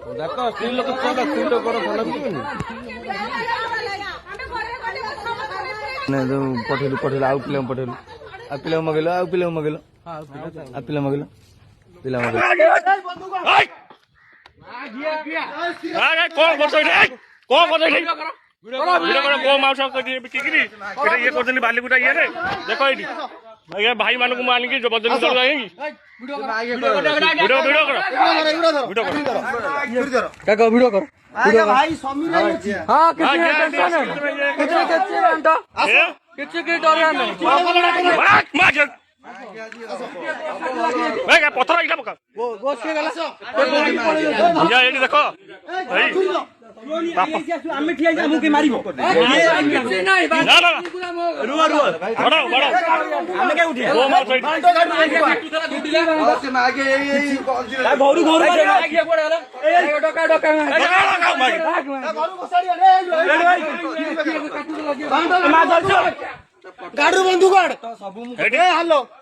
ଦେଖ ସ୍ତ୍ରୀ ଲୋକ ଛୁଆଟା ସ୍ତ୍ରୀ ଲୋକର ଥଣ୍ଡା ପିଇବେନି ପଠେଇଲୁ ଆଉ ପିଲାଙ୍କୁ ପଠେଇଲୁ ଆଉ ପିଲାଙ୍କୁ ମଗେଇଲ ଆଉ ପିଲାଙ୍କୁ ମଗେଇଲ ଆଉ ପିଲା ମଗେଇଲ ପିଲା ମଗେଇଲ କଣ କରୁଛ କଣ କରୁଛ बालिकुटा ये देख ये भाई मान को आनिकी बदली पथर इटा पका देख गाड़ी बंधु गाड़